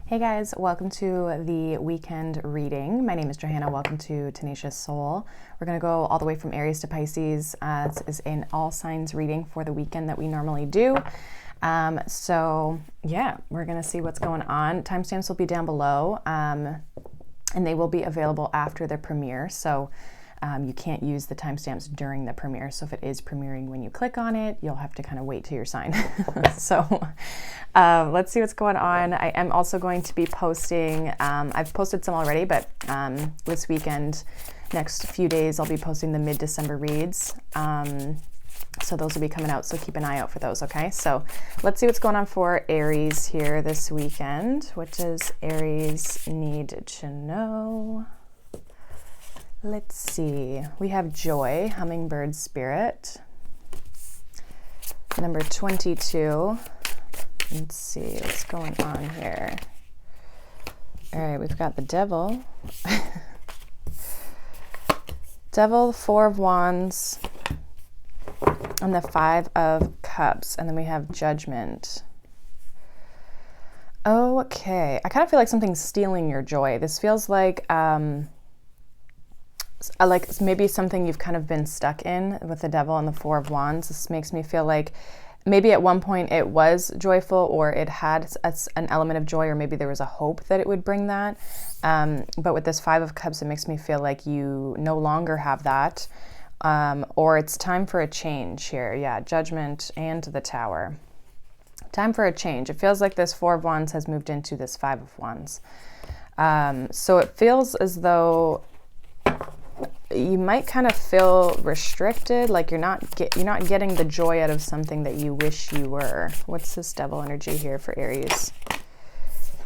Hey guys, welcome to the weekend reading. My name is Johanna. Welcome to Tenacious Soul. We're going to go all the way from Aries to Pisces. This is an all signs reading for the weekend that we normally do. So yeah, we're going to see what's going on. Timestamps will be down below, and they will be available after the premiere. So you can't use the timestamps during the premiere. So if it is premiering when you click on it, you'll have to kind of wait till your sign. So let's see what's going on. I am also going to be posting, I've posted some already, but this weekend, next few days, I'll be posting the mid-December reads. So those will be coming out, so keep an eye out for those, okay? So let's see what's going on for Aries here this weekend. What does Aries need to know? Let's see. We have joy, hummingbird spirit. Number 22. Let's see what's going on here. All right, we've got the devil. Devil, 4 of Wands, and the 5 of Cups. And then we have judgment. Okay. I kind of feel like something's stealing your joy. This feels like maybe something you've kind of been stuck in with the devil and the 4 of Wands. This makes me feel like maybe at one point it was joyful, or it had an element of joy, or maybe there was a hope that it would bring that. But with this 5 of Cups, it makes me feel like you no longer have that, or it's time for a change here. Yeah, judgment and the Tower. Time for a change. It feels like this 4 of Wands has moved into this 5 of Wands. So it feels as though you might kind of feel restricted, like you're not getting the joy out of something that you wish you were. What's this devil energy here for Aries?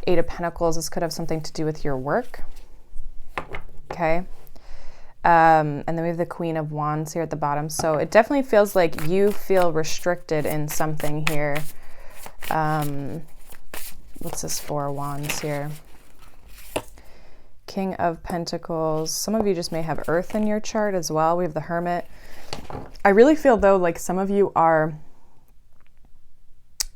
8 of Pentacles. This could have something to do with your work. Okay. And then we have the Queen of Wands here at the bottom. So it definitely feels like you feel restricted in something here. What's this 4 of Wands here? King of Pentacles. Some of you just may have Earth in your chart as well. We have the Hermit. I really feel though like some of you are,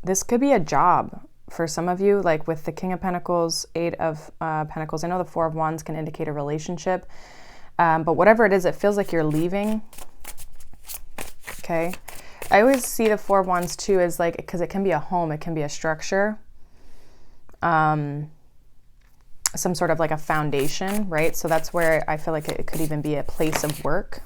this could be a job for some of you, like with the King of Pentacles, 8 of Pentacles. I know the 4 of Wands can indicate a relationship, but whatever it is, it feels like you're leaving. Okay. I always see the 4 of Wands too as like, because it can be a home, it can be a structure. Some sort of like a foundation, right? So that's where I feel like it could even be a place of work.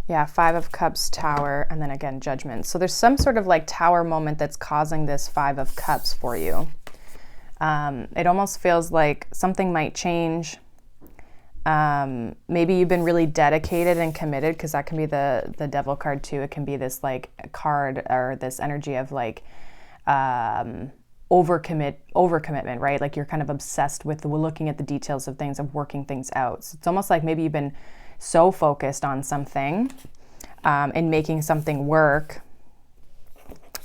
Yeah, 5 of Cups, Tower, and then again, Judgment. So there's some sort of like Tower moment that's causing this 5 of Cups for you. It almost feels like something might change. Maybe you've been really dedicated and committed, because that can be the Devil card too. It can be this like card or this energy of like, overcommitment, right? Like you're kind of obsessed with looking at the details of things, of working things out. So it's almost like maybe you've been so focused on something and making something work,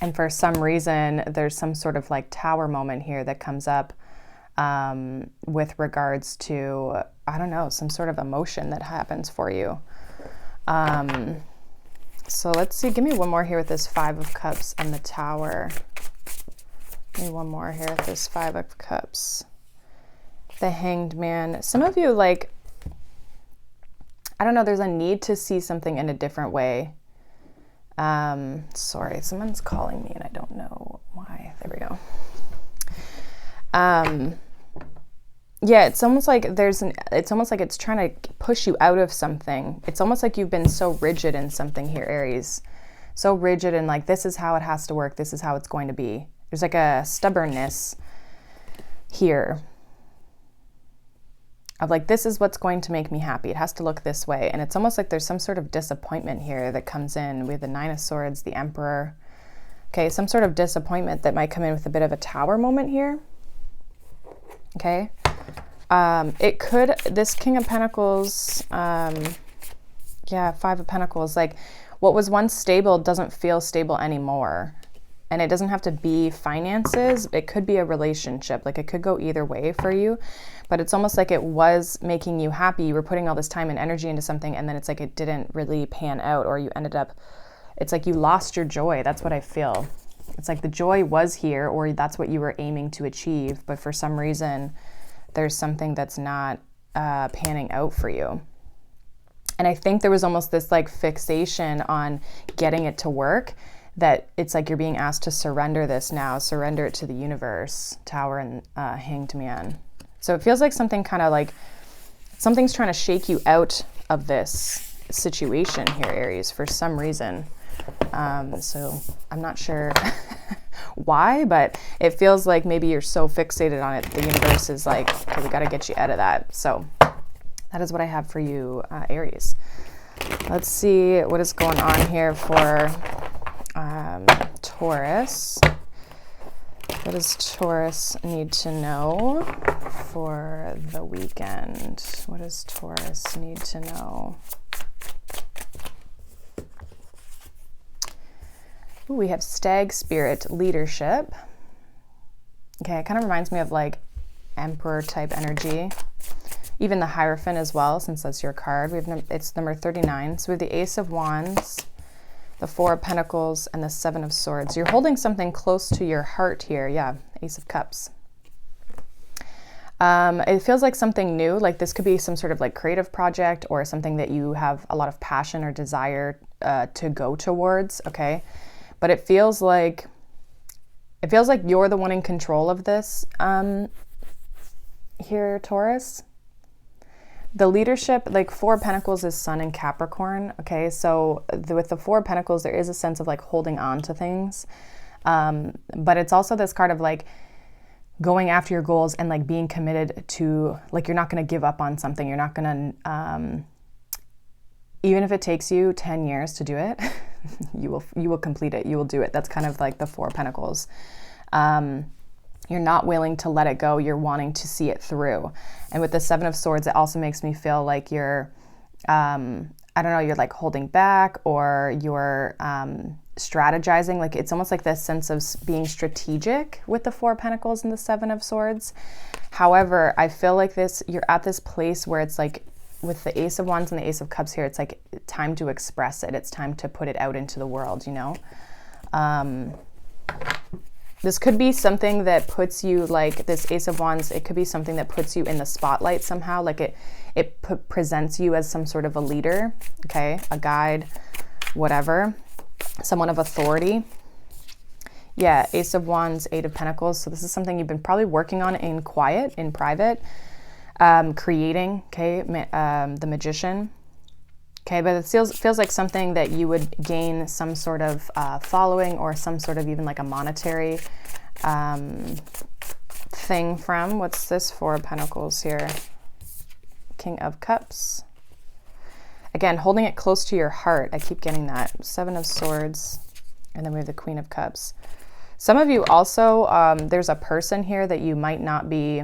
and for some reason there's some sort of like Tower moment here that comes up with regards to, I don't know, some sort of emotion that happens for you. So let's see, give me one more here with this 5 of Cups and the Tower. Give me one more here with this 5 of Cups. The Hanged Man. Some of you, like, I don't know, there's a need to see something in a different way. Sorry, someone's calling me and I don't know why. There we go. Yeah, it's almost like it's almost like it's trying to push you out of something. It's almost like you've been so rigid in something here, Aries. So rigid and like, this is how it has to work. This is how it's going to be. There's like a stubbornness here of like, this is what's going to make me happy. It has to look this way. And it's almost like there's some sort of disappointment here that comes in. We have the 9 of Swords, the Emperor. Okay, some sort of disappointment that might come in with a bit of a Tower moment here. Okay. It could, this King of Pentacles, yeah, 5 of Pentacles, like what was once stable doesn't feel stable anymore. And it doesn't have to be finances. It could be a relationship. Like it could go either way for you, but it's almost like it was making you happy. You were putting all this time and energy into something, and then it's like it didn't really pan out, or you ended up, it's like you lost your joy. That's what I feel. It's like the joy was here, or that's what you were aiming to achieve, but for some reason there's something that's not panning out for you. And I think there was almost this like fixation on getting it to work, that it's like you're being asked to surrender this now, surrender it to the universe. Tower and Hanged Man. So it feels like something kind of like, something's trying to shake you out of this situation here, Aries, for some reason. So I'm not sure why, but it feels like maybe you're so fixated on it, the universe is like, okay, we got to get you out of that. So that is what I have for you, Aries. Let's see what is going on here for Taurus. What does Taurus need to know for the weekend? What does Taurus need to know? Ooh, we have Stag Spirit Leadership. Okay, it kind of reminds me of like Emperor type energy. Even the Hierophant as well, since that's your card. It's number 39. So we have the Ace of Wands, the Four of Pentacles, and the Seven of Swords. You're holding something close to your heart here. Yeah, Ace of Cups. It feels like something new. Like this could be some sort of like creative project or something that you have a lot of passion or desire to go towards. Okay, but it feels like you're the one in control of this here, Taurus. The leadership, like Four of Pentacles is Sun in Capricorn, okay? So with the Four of Pentacles, there is a sense of like holding on to things. But it's also this card of like going after your goals and like being committed to, like you're not going to give up on something. You're not going to, even if it takes you 10 years to do it, you will complete it. You will do it. That's kind of like the Four of Pentacles. You're not willing to let it go. You're wanting to see it through. And with the Seven of Swords, it also makes me feel like you're, I don't know, you're like holding back, or you're strategizing. Like it's almost like this sense of being strategic with the Four of Pentacles and the Seven of Swords. However, I feel like you're at this place where it's like with the Ace of Wands and the Ace of Cups here, it's like time to express it. It's time to put it out into the world, you know? This could be something that puts you, like this Ace of Wands, it could be something that puts you in the spotlight somehow. Like it presents you as some sort of a leader, okay? A guide, whatever. Someone of authority. Yeah, Ace of Wands, Eight of Pentacles. So this is something you've been probably working on in quiet, in private, creating, okay? The Magician. Okay, but it feels like something that you would gain some sort of following, or some sort of even like a monetary thing from. What's this Four of Pentacles here? King of Cups. Again, holding it close to your heart. I keep getting that. Seven of Swords. And then we have the Queen of Cups. Some of you also, there's a person here that you might not be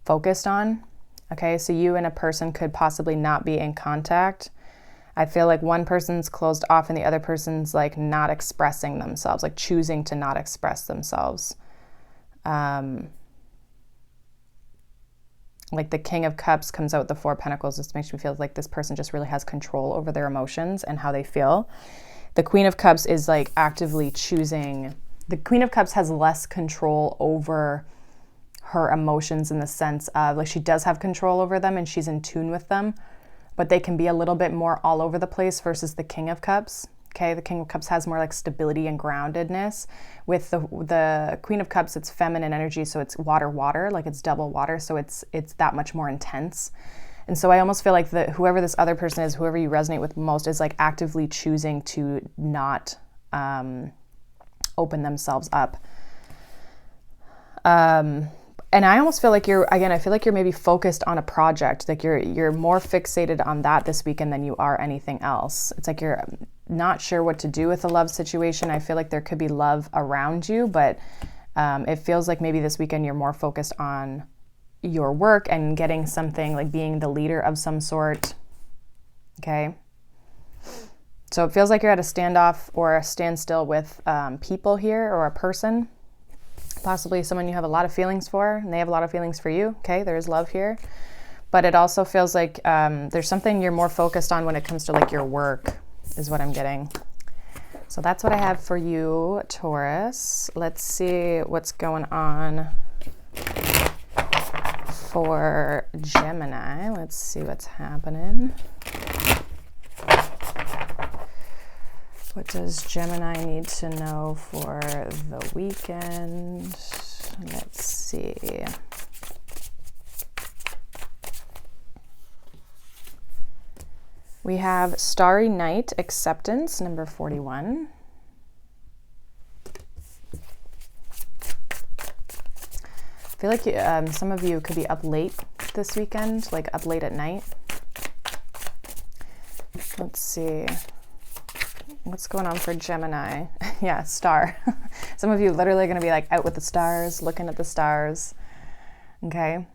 focused on. Okay, so you and a person could possibly not be in contact. I feel like one person's closed off and the other person's like not expressing themselves, like choosing to not express themselves. Like the King of Cups comes out with the Four of Pentacles. This makes me feel like this person just really has control over their emotions and how they feel. The Queen of Cups is like actively choosing. The Queen of Cups has less control over her emotions, in the sense of like she does have control over them and she's in tune with them, but they can be a little bit more all over the place versus the King of Cups. Okay, the King of Cups has more like stability and groundedness. With the Queen of Cups, it's feminine energy, so it's water, like it's double water, so it's that much more intense. And so I almost feel like whoever this other person is, whoever you resonate with most, is like actively choosing to not open themselves up. And I almost feel like I feel like you're maybe focused on a project, like you're more fixated on that this weekend than you are anything else. It's like you're not sure what to do with a love situation. I feel like there could be love around you, but it feels like maybe this weekend you're more focused on your work and getting something, like being the leader of some sort. Okay. So it feels like you're at a standoff or a standstill with people here, or a person. Possibly someone you have a lot of feelings for and they have a lot of feelings for you. Okay, there's love here. But it also feels like there's something you're more focused on when it comes to like your work, is what I'm getting. So that's what I have for you, Taurus. Let's see what's going on for Gemini. Let's see what's happening. What does Gemini need to know for the weekend? Let's see. We have Starry Night Acceptance, number 41. I feel like some of you could be up late this weekend, like up late at night. Let's see. What's going on for Gemini? Yeah, star. Some of you literally going to be like out with the stars, looking at the stars. Okay.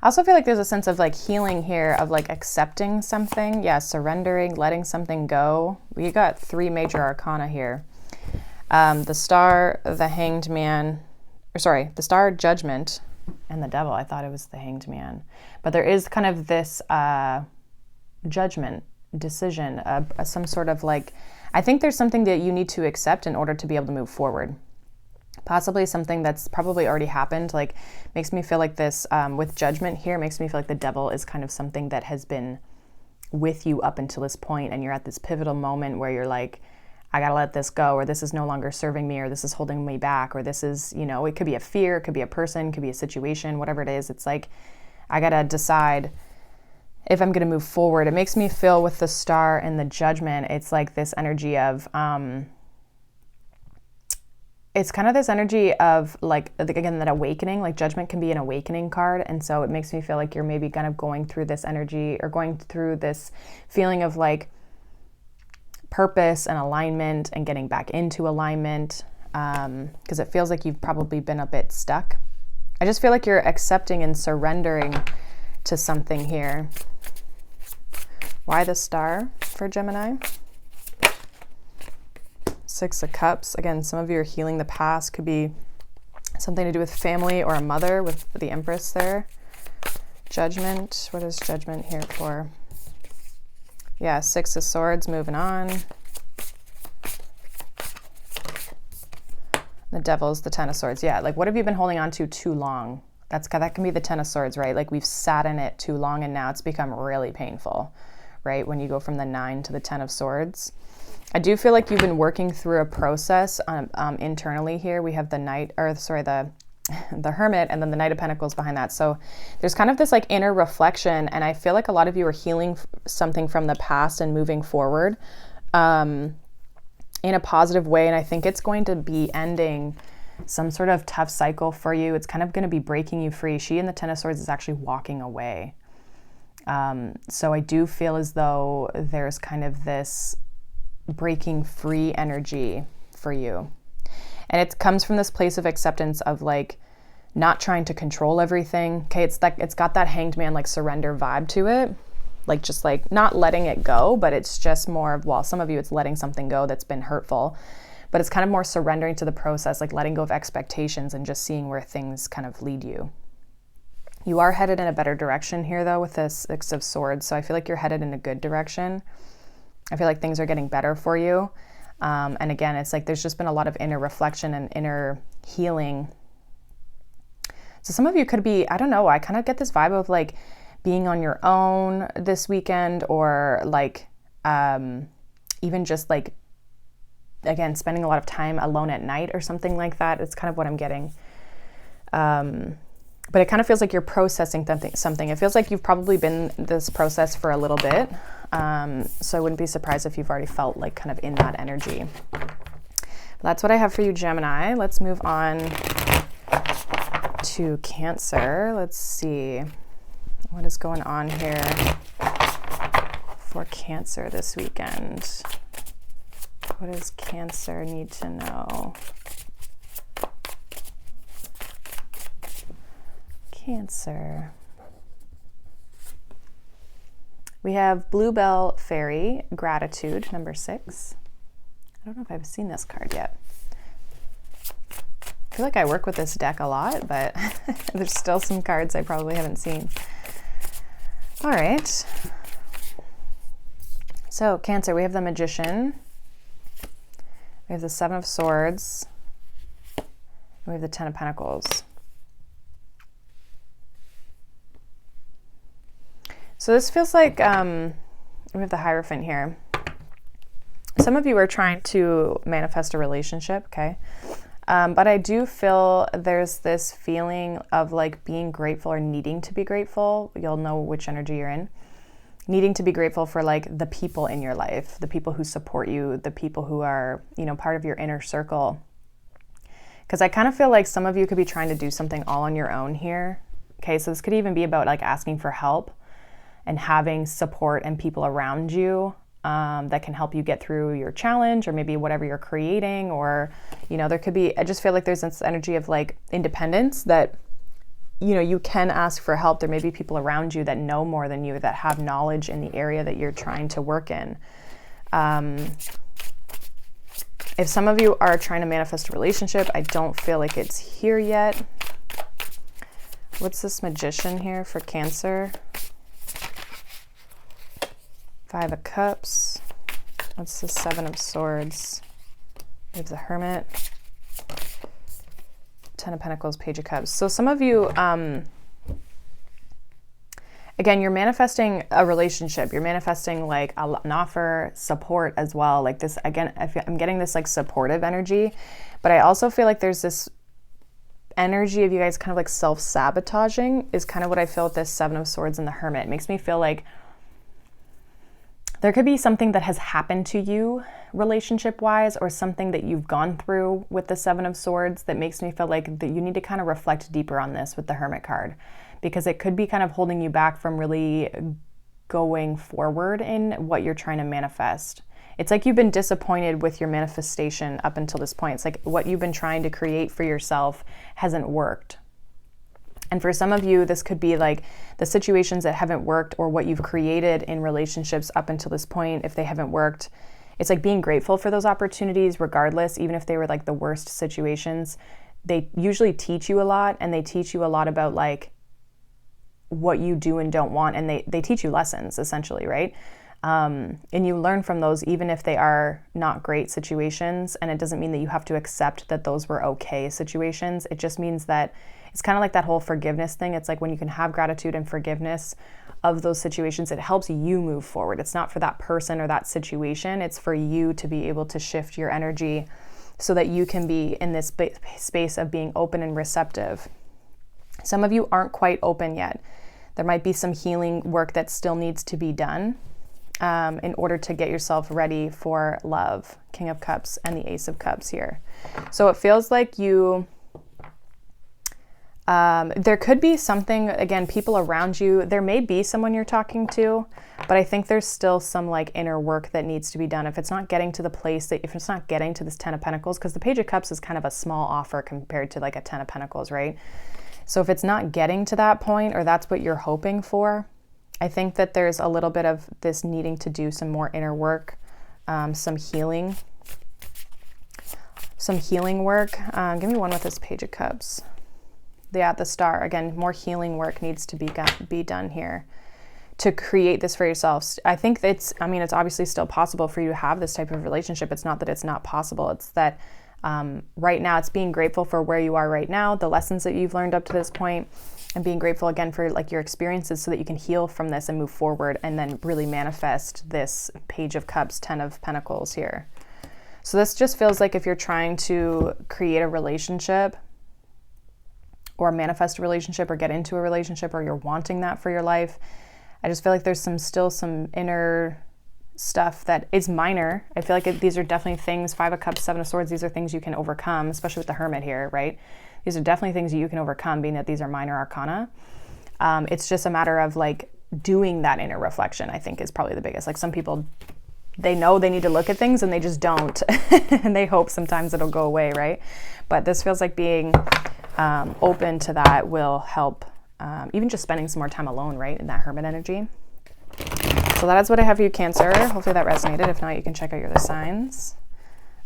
I also feel like there's a sense of like healing here, of like accepting something. Yeah, surrendering, letting something go. We got 3 major arcana here. The Star, the Hanged Man, or sorry, the Star, Judgment, and the Devil. I thought it was the Hanged Man. But there is kind of this judgment, decision, some sort of like, I think there's something that you need to accept in order to be able to move forward. Possibly something that's probably already happened. Like, makes me feel like this, with Judgment here, makes me feel like the Devil is kind of something that has been with you up until this point, and you're at this pivotal moment where you're like, I gotta let this go, or this is no longer serving me, or this is holding me back, or this is, you know, it could be a fear, it could be a person, it could be a situation, whatever it is. It's like, I gotta decide if I'm gonna move forward. It makes me feel with the Star and the Judgment, it's like this energy of, it's kind of this energy of like, again, that awakening. Like Judgment can be an awakening card. And so it makes me feel like you're maybe kind of going through this energy, or going through this feeling of like purpose and alignment and getting back into alignment. Because it feels like you've probably been a bit stuck. I just feel like you're accepting and surrendering to something here. Why the Star for Gemini? 6 of Cups. Again, some of you are healing the past. Could be something to do with family or a mother, with the Empress there. Judgment. What is Judgment here for? Yeah, 6 of Swords, moving on. The Devil's the 10 of Swords. Yeah, like what have you been holding on to too long? That can be the 10 of Swords, right? Like we've sat in it too long and now it's become really painful, right? When you go from the 9 to the 10 of Swords. I do feel like you've been working through a process internally here. We have the the Hermit, and then the Knight of Pentacles behind that. So there's kind of this like inner reflection, and I feel like a lot of you are healing something from the past and moving forward in a positive way. And I think it's going to be ending some sort of tough cycle for you. It's kind of going to be breaking you free. She in the 10 of Swords is actually walking away. So I do feel as though there's kind of this breaking free energy for you. And it comes from this place of acceptance of like not trying to control everything. Okay, it's got that Hanged Man like surrender vibe to it. Like just like not letting it go, but it's just more of, well, some of you it's letting something go that's been hurtful, but it's kind of more surrendering to the process, like letting go of expectations and just seeing where things kind of lead you. You are headed in a better direction here though with this 6 of Swords. So I feel like you're headed in a good direction. I feel like things are getting better for you. And again, it's like there's just been a lot of inner reflection and inner healing. So some of you could be, I don't know, I kind of get this vibe of like being on your own this weekend, or like even just like, again, spending a lot of time alone at night or something like that. It's kind of what I'm getting. But it kind of feels like you're processing something. It feels like you've probably been in this process for a little bit. So I wouldn't be surprised if you've already felt like kind of in that energy. But that's what I have for you, Gemini. Let's move on to Cancer. Let's see what is going on here for Cancer this weekend. What does Cancer need to know? Cancer. We have Bluebell Fairy, Gratitude, number 6. I don't know if I've seen this card yet. I feel like I work with this deck a lot, but there's still some cards I probably haven't seen. All right. So Cancer, we have the Magician, we have the Seven of Swords, and we have the Ten of Pentacles. So this feels like, we have the Hierophant here. Some of you are trying to manifest a relationship, okay? But I do feel there's this feeling of like being grateful or needing to be grateful. You'll know which energy you're in. Needing to be grateful for like the people in your life, the people who support you, the people who are, you know, part of your inner circle. Because I kind of feel like some of you could be trying to do something all on your own here. Okay, so this could even be about like asking for help and having support and people around you that can help you get through your challenge or maybe whatever you're creating, or, you know, there could be, I just feel like there's this energy of like independence that, you know, you can ask for help. There may be people around you that know more than you, that have knowledge in the area that you're trying to work in. If some of you are trying to manifest a relationship, I don't feel like it's here yet. What's this Magician here for Cancer? Five of Cups. What's the Seven of Swords? We have the Hermit. Ten of Pentacles, Page of Cups. So some of you, again, you're manifesting a relationship. You're manifesting like an offer, support as well. Like this, again, I'm getting this like supportive energy, but I also feel like there's this energy of you guys kind of like self-sabotaging is kind of what I feel with this Seven of Swords and the Hermit. It makes me feel like there could be something that has happened to you relationship-wise, or something that you've gone through with the Seven of Swords that makes me feel like that you need to kind of reflect deeper on this with the Hermit card, because it could be kind of holding you back from really going forward in what you're trying to manifest. It's like you've been disappointed with your manifestation up until this point. It's like what you've been trying to create for yourself hasn't worked. And for some of you, this could be like the situations that haven't worked, or what you've created in relationships up until this point, if they haven't worked. It's like being grateful for those opportunities regardless, even if they were like the worst situations. They usually teach you a lot, and they teach you a lot about like what you do and don't want, and they teach you lessons essentially, right? And you learn from those even if they are not great situations, and it doesn't mean that you have to accept that those were okay situations. It just means that it's kind of like that whole forgiveness thing. It's like when you can have gratitude and forgiveness of those situations, it helps you move forward. It's not for that person or that situation. It's for you to be able to shift your energy so that you can be in this space of being open and receptive. Some of you aren't quite open yet. There might be some healing work that still needs to be done in order to get yourself ready for love. King of Cups and the Ace of Cups here. So it feels like you... there could be something, again, people around you. There may be someone you're talking to, but I think there's still some like inner work that needs to be done. If it's not getting to the place that, if it's not getting to this Ten of Pentacles, because the Page of Cups is kind of a small offer compared to like a Ten of Pentacles, right? So if it's not getting to that point, or that's what you're hoping for, I think that there's a little bit of this needing to do some more inner work, some healing work. Give me one with this Page of Cups. Yeah, the Star. Again, more healing work needs to be done here to create this for yourselves. I think it's obviously still possible for you to have this type of relationship. It's not that it's not possible. It's that right now it's being grateful for where you are right now, the lessons that you've learned up to this point, and being grateful again for like your experiences so that you can heal from this and move forward and then really manifest this Page of Cups, Ten of Pentacles here. So this just feels like if you're trying to create a relationship, or manifest a relationship, or get into a relationship, or you're wanting that for your life, I just feel like there's still some inner stuff that is minor. I feel like these are definitely things, Five of Cups, Seven of Swords, these are things you can overcome, especially with the Hermit here, right? These are definitely things that you can overcome, being that these are minor arcana. It's just a matter of like doing that inner reflection, I think is probably the biggest. Like some people, they know they need to look at things and they just don't. And they hope sometimes it'll go away, right? But this feels like being open to that will help, even just spending some more time alone, right, in that Hermit energy. So that is what I have for you, Cancer. Hopefully that resonated. If not, you can check out your other signs.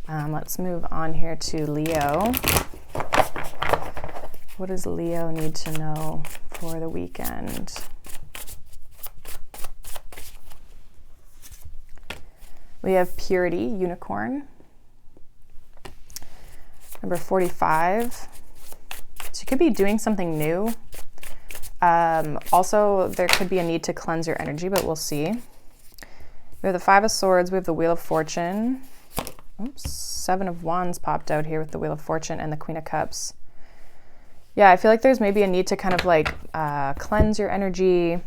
Let's move on here to Leo. What does Leo need to know for the weekend? We have Purity, Unicorn. Number 45. So you could be doing something new. Also, there could be a need to cleanse your energy, but we'll see. We have the Five of Swords. We have the Wheel of Fortune. Oops, Seven of Wands popped out here with the Wheel of Fortune and the Queen of Cups. Yeah, I feel like there's maybe a need to kind of like cleanse your energy.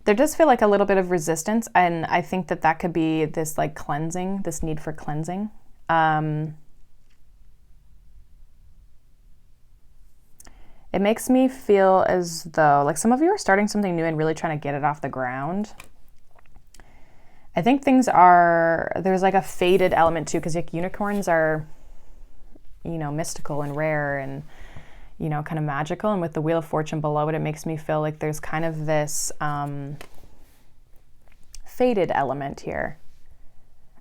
There does feel like a little bit of resistance, and I think that that could be this like cleansing, this need for cleansing. It makes me feel as though like some of you are starting something new and really trying to get it off the ground. I think there's like a faded element too, because like unicorns are, you know, mystical and rare and, you know, kind of magical. And with the Wheel of Fortune below it, it makes me feel like there's kind of this faded element here.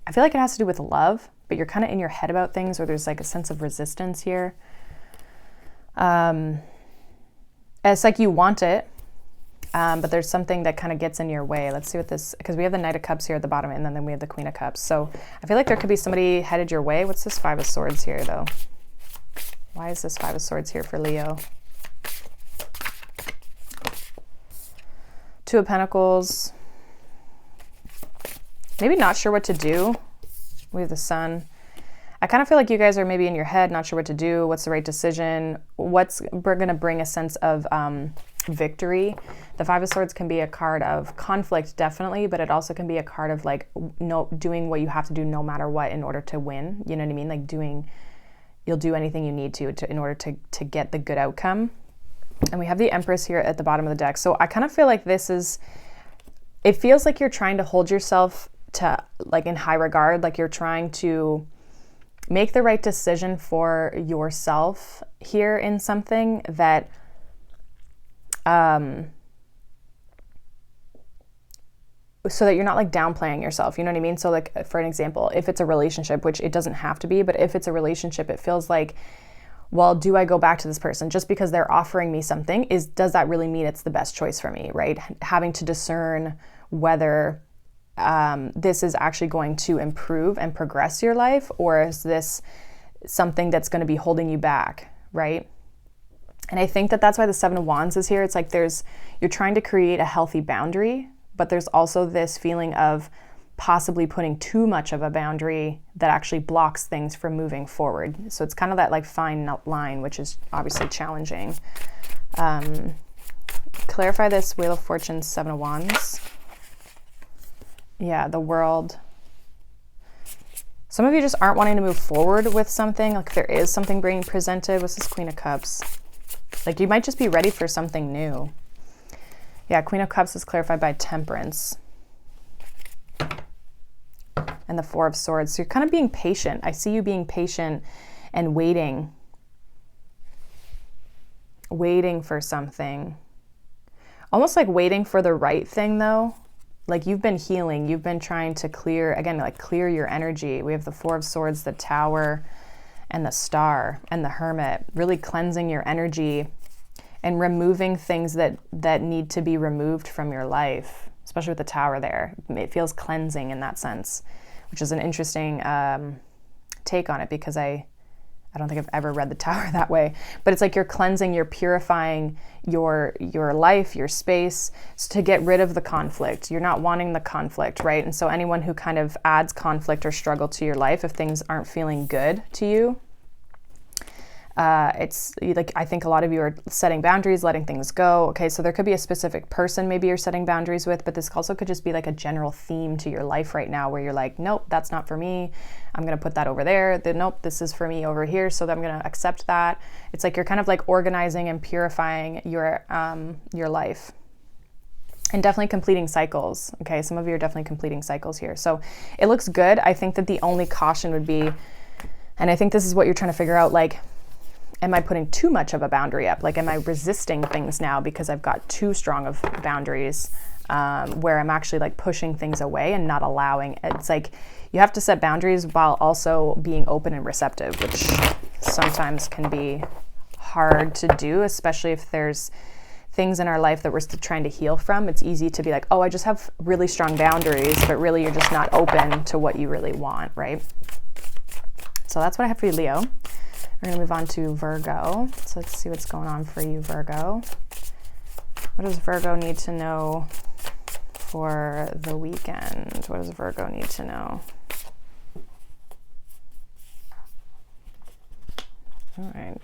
I feel like it has to do with love, but you're kind of in your head about things, or there's like a sense of resistance here. It's like you want it, but there's something that kind of gets in your way. Let's see what this, because we have the Knight of Cups here at the bottom, and then we have the Queen of Cups. So I feel like there could be somebody headed your way. What's this Five of Swords here, though? Why is this Five of Swords here for Leo? Two of Pentacles. Maybe not sure what to do. We have the Sun. I kind of feel like you guys are maybe in your head, not sure what to do. What's the right decision? What's going to bring a sense of victory? The Five of Swords can be a card of conflict, definitely, but it also can be a card of like doing what you have to do no matter what in order to win. You know what I mean? Like you'll do anything you need to in order to get the good outcome. And we have the Empress here at the bottom of the deck. So I kind of feel like it feels like you're trying to hold yourself to like in high regard, like you're trying to make the right decision for yourself here in something that so that you're not like downplaying yourself, you know what I mean? So like for an example, if it's a relationship, which it doesn't have to be, but if it's a relationship, it feels like, well, do I go back to this person just because they're offering me something? Does that really mean it's the best choice for me, right? Having to discern whether this is actually going to improve and progress your life, or is this something that's going to be holding you back, right? And I think that that's why the Seven of Wands is here. It's like you're trying to create a healthy boundary, but there's also this feeling of possibly putting too much of a boundary that actually blocks things from moving forward. So it's kind of that like fine line, which is obviously challenging. Clarify this Wheel of Fortune, Seven of Wands. Yeah, the World. Some of you just aren't wanting to move forward with something. Like there is something being presented. What's this Queen of Cups? Like you might just be ready for something new. Yeah, Queen of Cups is clarified by Temperance. And the Four of Swords. So you're kind of being patient. I see you being patient and waiting for something. Almost like waiting for the right thing though. Like you've been healing, you've been trying to clear your energy. We have the Four of Swords, the Tower, and the Star, and the Hermit, really cleansing your energy and removing things that need to be removed from your life, especially with the Tower there. It feels cleansing in that sense, which is an interesting take on it, because I don't think I've ever read the Tower that way, but it's like you're cleansing, you're purifying your life, your space, to get rid of the conflict. You're not wanting the conflict, right? And so anyone who kind of adds conflict or struggle to your life, if things aren't feeling good to you, it's like, I think a lot of you are setting boundaries, letting things go. Okay, so there could be a specific person maybe you're setting boundaries with, but this also could just be like a general theme to your life right now, where you're like, nope, that's not for me. I'm going to put that over there. Nope, this is for me over here. So I'm going to accept that. It's like you're kind of like organizing and purifying your life, and definitely completing cycles. Okay, some of you are definitely completing cycles here. So it looks good. I think that the only caution would be, and I think this is what you're trying to figure out, like, am I putting too much of a boundary up? Like, am I resisting things now because I've got too strong of boundaries, where I'm actually like pushing things away and not allowing? It's like you have to set boundaries while also being open and receptive, which sometimes can be hard to do, especially if there's things in our life that we're still trying to heal from, it's easy to be like, oh, I just have really strong boundaries, but really you're just not open to what you really want, right? So that's what I have for you, Leo. We're going to move on to Virgo. So let's see what's going on for you, Virgo. What does Virgo need to know for the weekend? What does Virgo need to know? All right.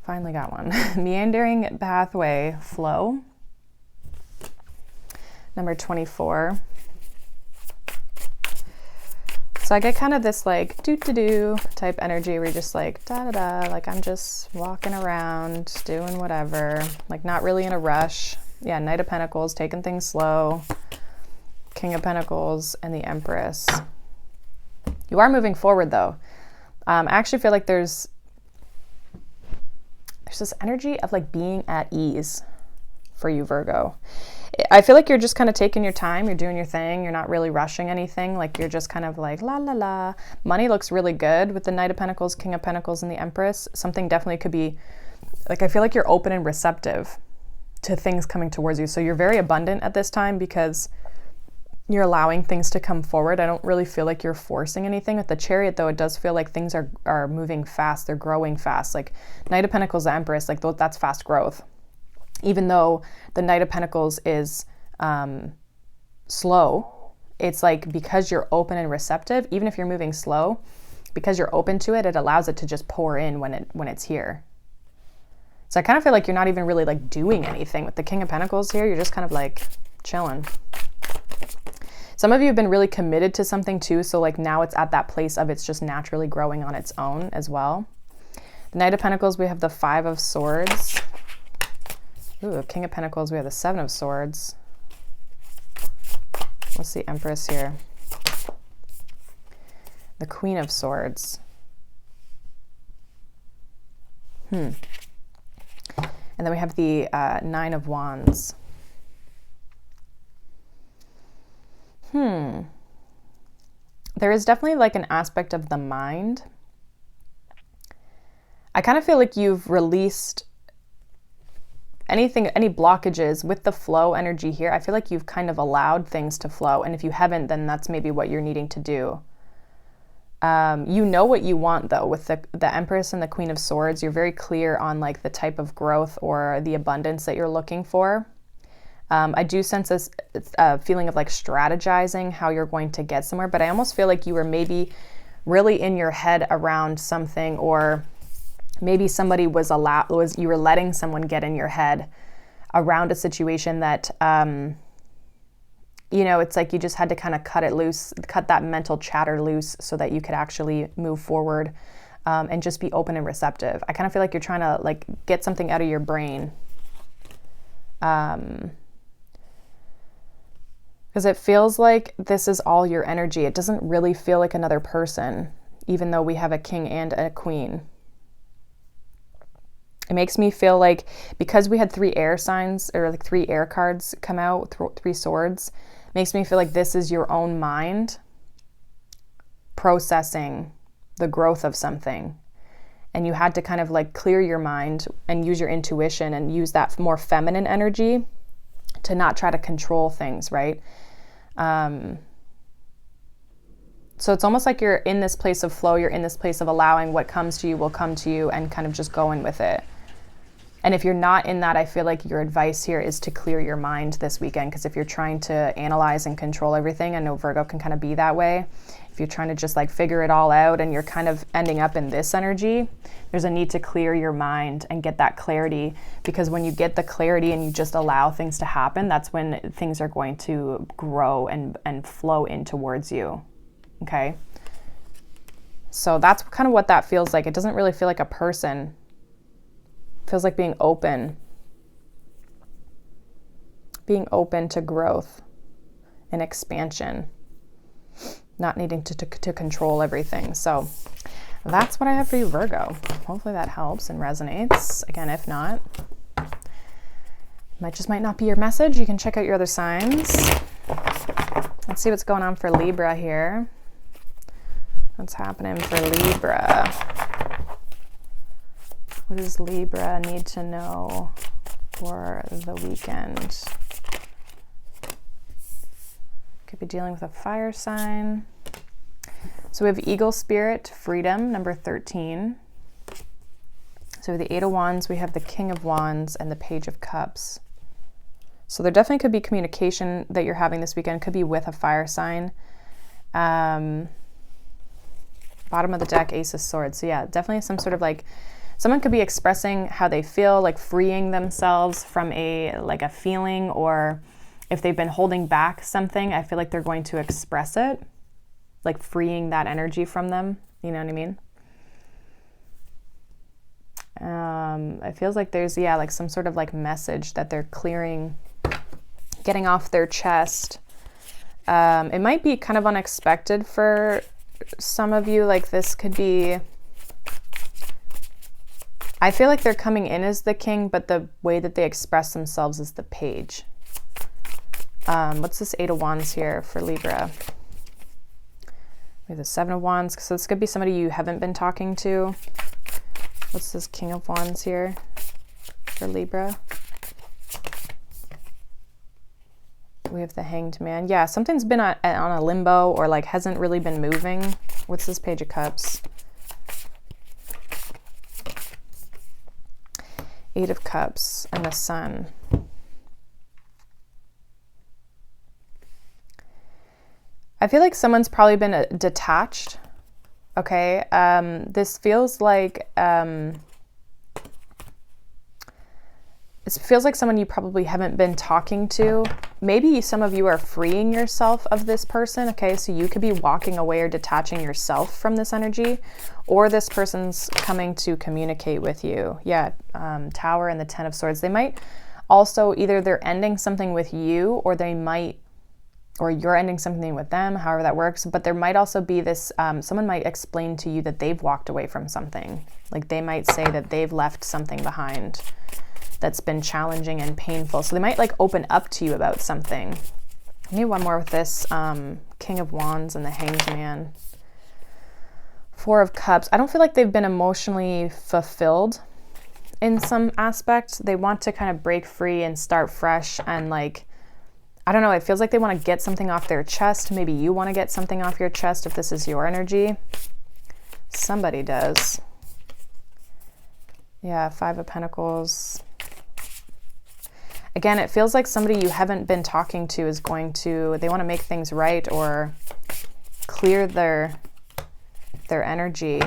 Finally got one. Meandering pathway, flow. Number 24. So I get kind of this like do type energy where you're just like da-da-da, like I'm just walking around, doing whatever, like not really in a rush. Yeah, Knight of Pentacles, taking things slow. King of Pentacles and the Empress. You are moving forward though. I actually feel like there's this energy of like being at ease for you, Virgo. I feel like you're just kind of taking your time. You're doing your thing. You're not really rushing anything. Like you're just kind of like la la la. Money looks really good with the Knight of Pentacles, King of Pentacles, and the Empress. Something definitely could be like, I feel like you're open and receptive to things coming towards you. So you're very abundant at this time because you're allowing things to come forward. I don't really feel like you're forcing anything. With the Chariot though, it does feel like things are moving fast. They're growing fast. Like Knight of Pentacles, the Empress, like that's fast growth. Even though the Knight of Pentacles is slow, it's like because you're open and receptive, even if you're moving slow, because you're open to it, it allows it to just pour in when it's here. So I kind of feel like you're not even really like doing anything with the King of Pentacles here. You're just kind of like chilling. Some of you have been really committed to something too. So like now it's at that place of it's just naturally growing on its own as well. The Knight of Pentacles, we have the 5 of Swords. Ooh, King of Pentacles, we have the 7 of Swords. What's the Empress here? The Queen of Swords. And then we have the 9 of Wands. There is definitely like an aspect of the mind. I kind of feel like you've released any blockages with the flow energy here. I feel like you've kind of allowed things to flow. And if you haven't, then that's maybe what you're needing to do. You know what you want though, with the Empress and the Queen of Swords. You're very clear on like the type of growth or the abundance that you're looking for. I do sense this feeling of like strategizing how you're going to get somewhere, but I almost feel like you were maybe really in your head around something, or maybe somebody you were letting someone get in your head around a situation that, you know, it's like you just had to kind of cut it loose, cut that mental chatter loose so that you could actually move forward and just be open and receptive. I kind of feel like you're trying to like get something out of your brain. Because it feels like this is all your energy. It doesn't really feel like another person, even though we have a king and a queen. It makes me feel like, because we had 3 air signs, or like 3 air cards come out, 3 swords, makes me feel like this is your own mind processing the growth of something. And you had to kind of like clear your mind and use your intuition and use that more feminine energy to not try to control things, right? So it's almost like you're in this place of flow, you're in this place of allowing what comes to you will come to you and kind of just going with it. And if you're not in that, I feel like your advice here is to clear your mind this weekend, because if you're trying to analyze and control everything, I know Virgo can kind of be that way. If you're trying to just like figure it all out and you're kind of ending up in this energy, there's a need to clear your mind and get that clarity, because when you get the clarity and you just allow things to happen, that's when things are going to grow and flow in towards you. Okay? So that's kind of what that feels like. It doesn't really feel like a person. It feels like being open to growth and expansion, not needing to control everything. So that's what I have for you, Virgo. Hopefully that helps and resonates. Again, if not, might not be your message. You can check out your other signs. Let's see what's going on for Libra here. What's happening for Libra? What does Libra need to know for the weekend? Could be dealing with a fire sign. So we have Eagle Spirit, Freedom, number 13. So we have the Eight of Wands, we have the King of Wands, and the Page of Cups. So there definitely could be communication that you're having this weekend. Could be with a fire sign. Bottom of the deck, Ace of Swords. So yeah, definitely some sort of like, someone could be expressing how they feel, like freeing themselves from a feeling, or if they've been holding back something, I feel like they're going to express it, like freeing that energy from them. You know what I mean? It feels like there's, yeah, like some sort of like message that they're clearing, getting off their chest. It might be kind of unexpected for some of you. Like this could be, I feel like they're coming in as the king, but the way that they express themselves is the page. What's this Eight of Wands here for Libra? We have the Seven of Wands. So this could be somebody you haven't been talking to. What's this King of Wands here for Libra? We have the Hanged Man. Yeah, something's been on a limbo, or like hasn't really been moving. What's this Page of Cups? Eight of Cups and the Sun. I feel like someone's probably been detached. Okay. This feels like, it feels like someone you probably haven't been talking to. Maybe some of you are freeing yourself of this person. Okay. So you could be walking away or detaching yourself from this energy, or this person's coming to communicate with you. Yeah. Tower and the Ten of Swords. They might also, either they're ending something with you, or they might, or you're ending something with them, however that works. But there might also be this, someone might explain to you that they've walked away from something. Like they might say that they've left something behind that's been challenging and painful. So they might like open up to you about something. Maybe one more with this King of Wands and the Hanged Man. Four of Cups. I don't feel like they've been emotionally fulfilled in some aspect. They want to kind of break free and start fresh, and like, I don't know, it feels like they want to get something off their chest. Maybe you want to get something off your chest if this is your energy. Somebody does. Yeah, Five of Pentacles. Again, it feels like somebody you haven't been talking to is going to, they want to make things right or clear their energy.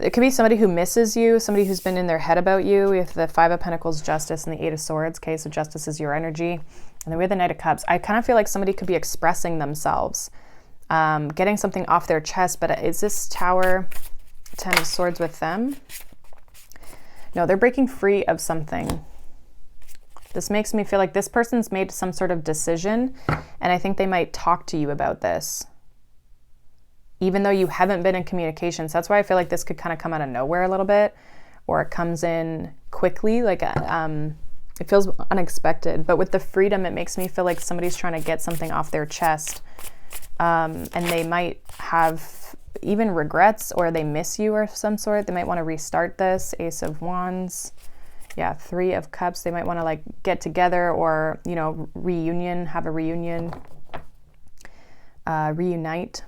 It could be somebody who misses you, somebody who's been in their head about you. We have the Five of Pentacles, Justice, and the Eight of Swords. Okay, so Justice is your energy. And then we have the Knight of Cups. I kind of feel like somebody could be expressing themselves, getting something off their chest. But is this Tower, Ten of Swords with them? No, they're breaking free of something. This makes me feel like this person's made some sort of decision, and I think they might talk to you about this, even though you haven't been in communication. So that's why I feel like this could kind of come out of nowhere a little bit, or it comes in quickly, like it feels unexpected. But with the freedom, it makes me feel like somebody's trying to get something off their chest, and they might have even regrets, or they miss you or some sort. They might want to restart this. Ace of Wands. Yeah, Three of Cups. They might want to like get together, or, you know, reunion, have a reunion, reunite.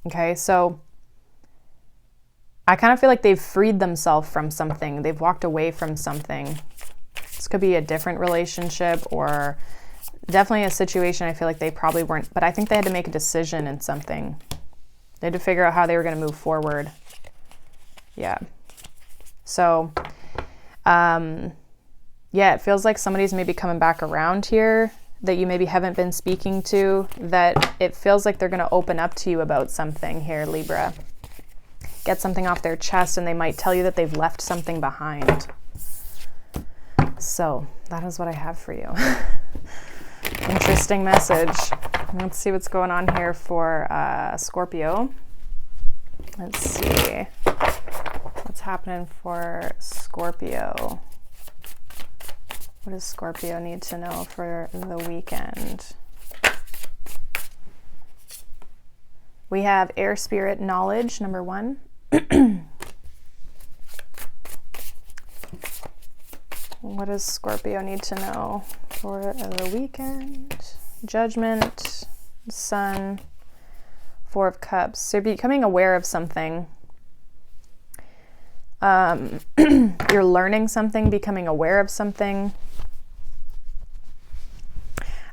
Okay, so I kind of feel like they've freed themselves from something. They've walked away from something. This could be a different relationship, or definitely a situation I feel like they probably weren't, but I think they had to make a decision in something. They had to figure out how they were going to move forward. Yeah. So, yeah, it feels like somebody's maybe coming back around here that you maybe haven't been speaking to, that it feels like they're going to open up to you about something here, Libra. Get something off their chest, and they might tell you that they've left something behind. So that is what I have for you. Interesting message. Let's see what's going on here for Scorpio. Let's see what's happening for Scorpio. What does Scorpio need to know for the weekend? We have Air Spirit Knowledge, number 1. What does Scorpio need to know for the weekend? Judgment, Sun, Four of Cups. So you're becoming aware of something. You're learning something, becoming aware of something.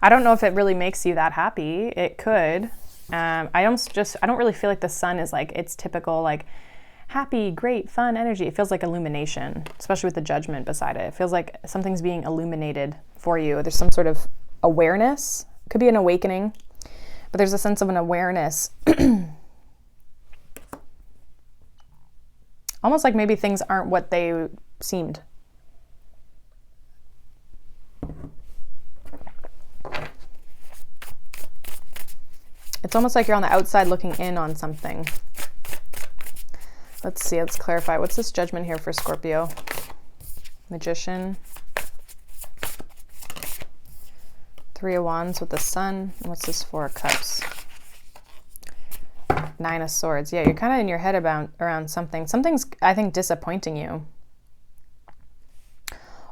I don't know if it really makes you that happy. It could. I don't really feel like the Sun is like its typical like happy, great, fun energy. It feels like illumination, especially with the Judgment beside it. It feels like something's being illuminated for you. There's some sort of awareness. Could be an awakening, but there's a sense of an awareness. Almost like maybe things aren't what they seemed. It's almost like you're on the outside looking in on something. Let's see, let's clarify. What's this Judgment here for Scorpio? Magician. Three of Wands with the Sun. And what's this Four of Cups? Nine of Swords. Yeah, you're kind of in your head around something. Something's, I think, disappointing you.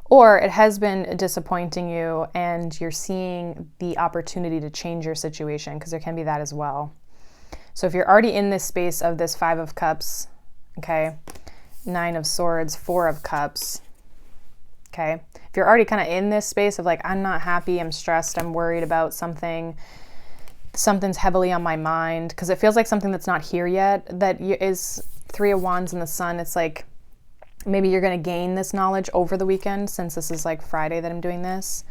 Or it has been disappointing you and you're seeing the opportunity to change your situation, because there can be that as well. So if you're already in this space of this Five of Cups, okay, Nine of Swords, Four of Cups, okay, if you're already kind of in this space of like, I'm not happy, I'm stressed, I'm worried about something, something's heavily on my mind, because it feels like something that's not here yet, that is Three of Wands and the Sun. It's like maybe you're going to gain this knowledge over the weekend, since this is like Friday that I'm doing this.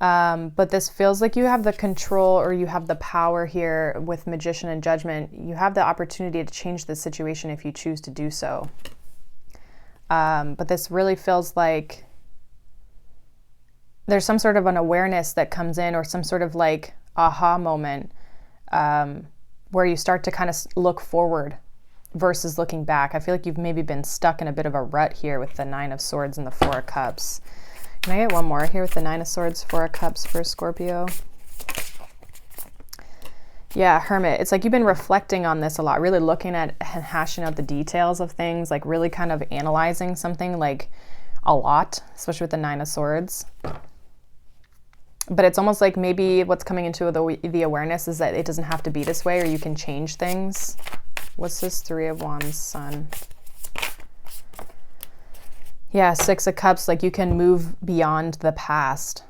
But this feels like you have the control, or you have the power here with Magician and Judgment. You have the opportunity to change the situation if you choose to do so. But this really feels like there's some sort of an awareness that comes in, or some sort of like aha moment, where you start to kind of look forward versus looking back. I feel like you've maybe been stuck in a bit of a rut here with the Nine of Swords and the Four of Cups. Can I get one more here with the Nine of Swords, Four of Cups for Scorpio? Yeah, Hermit. It's like you've been reflecting on this a lot, really looking at and hashing out the details of things, like really kind of analyzing something like a lot, especially with the Nine of Swords. But it's almost like maybe what's coming into the awareness is that it doesn't have to be this way, or you can change things. What's this Three of Wands, Sun? Yeah, Six of Cups, like you can move beyond the past.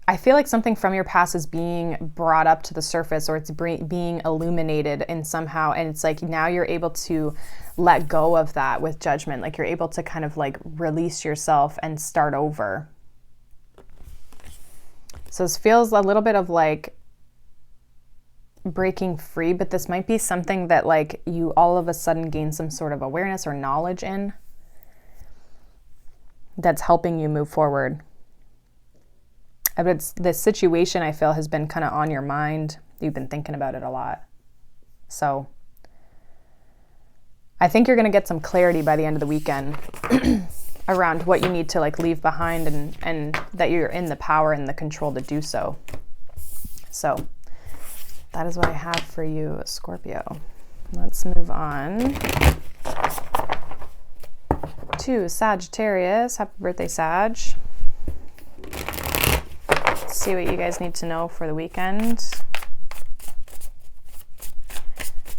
I feel like something from your past is being brought up to the surface, or it's being illuminated in somehow. And it's like now you're able to let go of that with Judgment. Like you're able to kind of like release yourself and start over. So this feels a little bit of like breaking free, but this might be something that like you all of a sudden gain some sort of awareness or knowledge in, that's helping you move forward. But it's the situation, I feel, has been kind of on your mind. You've been thinking about it a lot. So I think you're going to get some clarity by the end of the weekend around what you need to like leave behind, and that you're in the power and the control to do so. So that is what I have for you, Scorpio. Let's move on to Sagittarius. Happy birthday, Sag. Let's see what you guys need to know for the weekend.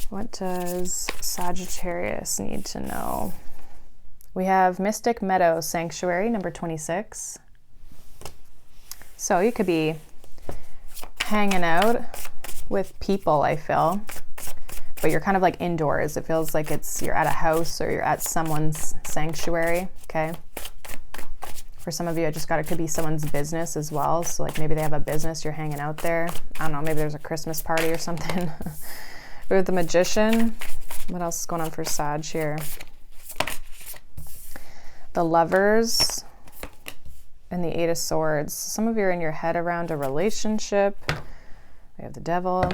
What does Sagittarius need to know? We have Mystic Meadow Sanctuary, number 26. So you could be hanging out with people, I feel, but you're kind of like indoors. It feels like you're at a house or you're at someone's sanctuary, okay? For some of you, it could be someone's business as well. So like maybe they have a business, you're hanging out there. I don't know, maybe there's a Christmas party or something. With the Magician, what else is going on for Sag here? The Lovers and the Eight of Swords. Some of you are in your head around a relationship. We have the Devil.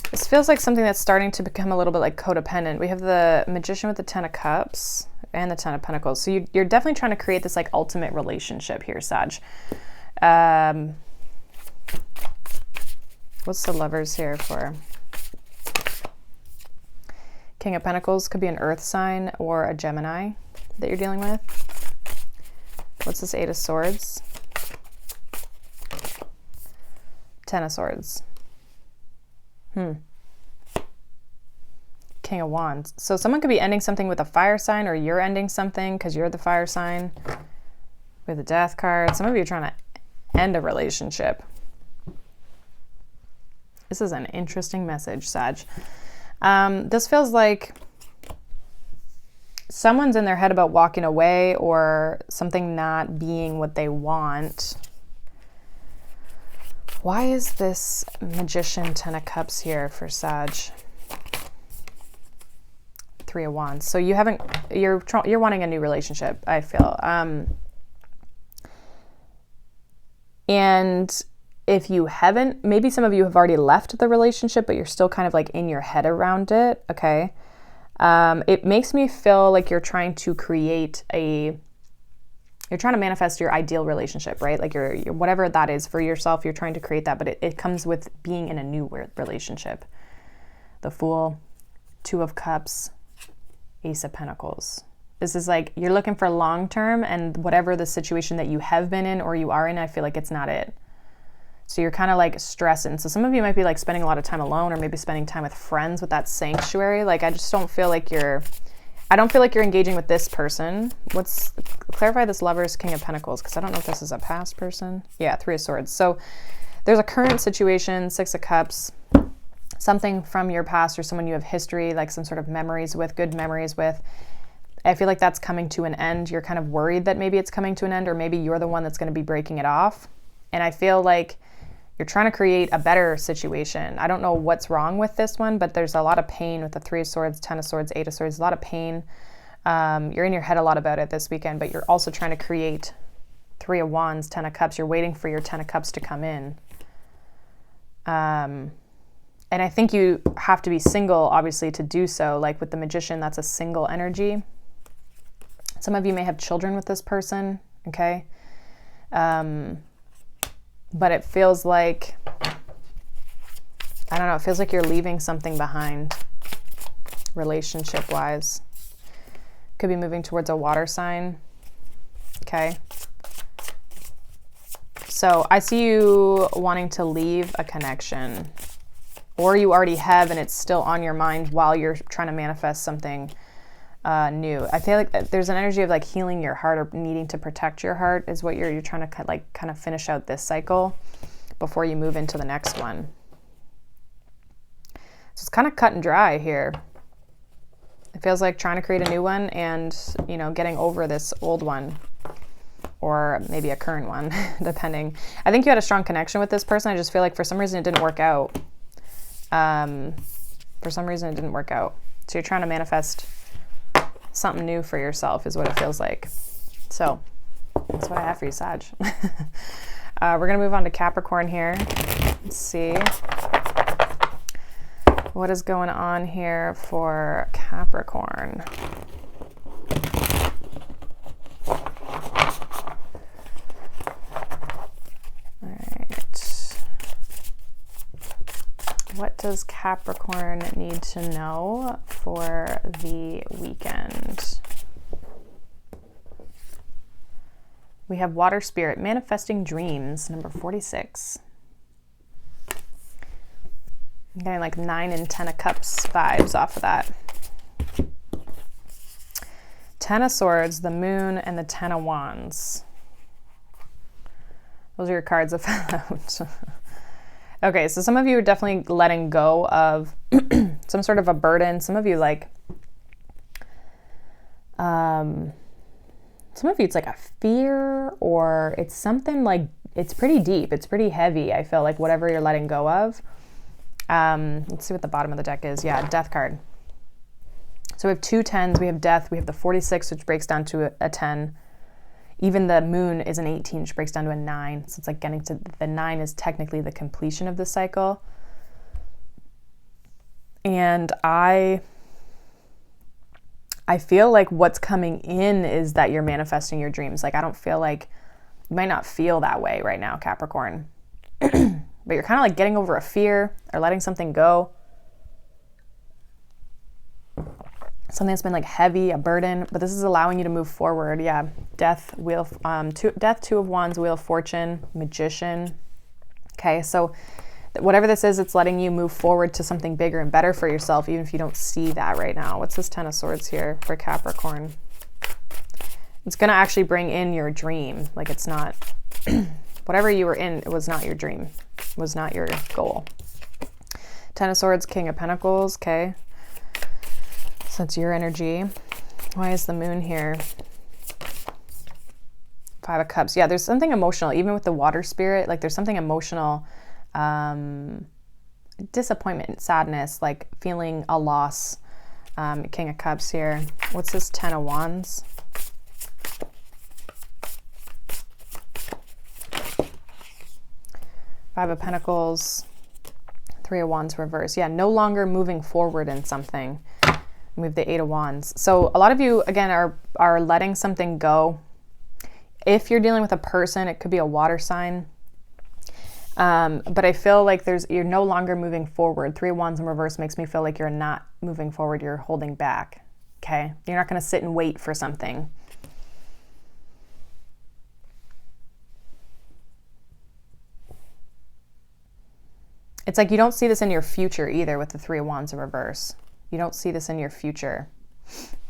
This feels like something that's starting to become a little bit like codependent. We have the Magician with the Ten of Cups and the Ten of Pentacles. So you're definitely trying to create this like ultimate relationship here, Sag. What's the Lovers here for? King of Pentacles could be an earth sign or a Gemini that you're dealing with. What's this Eight of Swords? Ten of Swords. King of Wands. So someone could be ending something with a fire sign, or you're ending something because you're the fire sign. With the Death card. Some of you are trying to end a relationship. This is an interesting message, Sag. This feels like someone's in their head about walking away or something not being what they want. Why is this Magician, Ten of Cups here for Sag? Three of Wands. So you're wanting a new relationship, I feel. And if you haven't, maybe some of you have already left the relationship, but you're still kind of like in your head around it. Okay. It makes me feel like you're trying to you're trying to manifest your ideal relationship, right? Like you're whatever that is for yourself, you're trying to create that, but it comes with being in a new relationship. The Fool, Two of Cups, Ace of Pentacles. This is like you're looking for long-term, and whatever the situation that you have been in or you are in, I feel like it's not it. So you're kind of like stressing. So some of you might be like spending a lot of time alone, or maybe spending time with friends with that sanctuary. Like I just don't feel like I don't feel like you're engaging with this person. Clarify this Lovers, King of Pentacles, because I don't know if this is a past person. Yeah, Three of Swords. So there's a current situation, Six of Cups, something from your past or someone you have history, like some sort of memories with, good memories with. I feel like that's coming to an end. You're kind of worried that maybe it's coming to an end, or maybe you're the one that's going to be breaking it off. And I feel like you're trying to create a better situation. I don't know what's wrong with this one, but there's a lot of pain with the Three of Swords, Ten of Swords, Eight of Swords, a lot of pain. You're in your head a lot about it this weekend, but you're also trying to create Three of Wands, Ten of Cups. You're waiting for your Ten of Cups to come in. And I think you have to be single, obviously, to do so. Like with the Magician, that's a single energy. Some of you may have children with this person, okay? But it feels like, I don't know, it feels like you're leaving something behind relationship-wise. Could be moving towards a water sign, okay? So I see you wanting to leave a connection, or you already have and it's still on your mind while you're trying to manifest something new. I feel like there's an energy of like healing your heart or needing to protect your heart is what you're trying to kind of finish out this cycle before you move into the next one. So it's kind of cut and dry here. It feels like trying to create a new one and, you know, getting over this old one, or maybe a current one, depending. I think you had a strong connection with this person. I just feel like for some reason it didn't work out. For some reason it didn't work out. So you're trying to manifest something new for yourself is what it feels like. So that's what I have for you, Sag. We're going to move on to Capricorn here. Let's see what is going on here for Capricorn. All right. What does Capricorn need to know for the weekend? We have Water Spirit, Manifesting Dreams, number 46. I'm getting like 9 and 10 of Cups vibes off of that. 10 of Swords, the Moon, and the 10 of Wands. Those are your cards that fell out. Okay, so some of you are definitely letting go of some sort of a burden. Some of you like, some of you it's like a fear, or it's something like, it's pretty deep. It's pretty heavy. I feel like whatever you're letting go of. Let's see what the bottom of the deck is. Yeah, Death card. So we have 2 10s, we have Death, we have the 46, which breaks down to a 10. Even the Moon is an 18, which breaks down to a 9. So it's like getting to the 9 is technically the completion of the cycle. And I feel like what's coming in is that you're manifesting your dreams. Like, I don't feel like You might not feel that way right now, Capricorn. But you're kind of like getting over a fear or letting something go. Something that's been like heavy, a burden, but this is allowing you to move forward. Yeah, Death, Death, Two of Wands, Wheel of Fortune, Magician. Okay, so whatever this is, it's letting you move forward to something bigger and better for yourself, even if you don't see that right now. What's this Ten of Swords here for Capricorn? It's going to actually bring in your dream. Like it's not, whatever you were in, it was not your dream. It was not your goal. Ten of Swords, King of Pentacles. Okay. So it's your energy. Why is the Moon here? Five of Cups. Yeah, there's something emotional, even with the water spirit. Like there's something emotional, disappointment, sadness, like feeling a loss. King of Cups here. What's this Ten of Wands? Five of Pentacles. Three of Wands reverse. Yeah, no longer moving forward in something. We have the Eight of Wands. So a lot of you, again, are letting something go. If you're dealing with a person, it could be a water sign. But I feel like you're no longer moving forward. Three of Wands in reverse makes me feel like you're not moving forward. You're holding back. Okay? You're not going to sit and wait for something. It's like you don't see this in your future either with the Three of Wands in reverse. You don't see this in your future.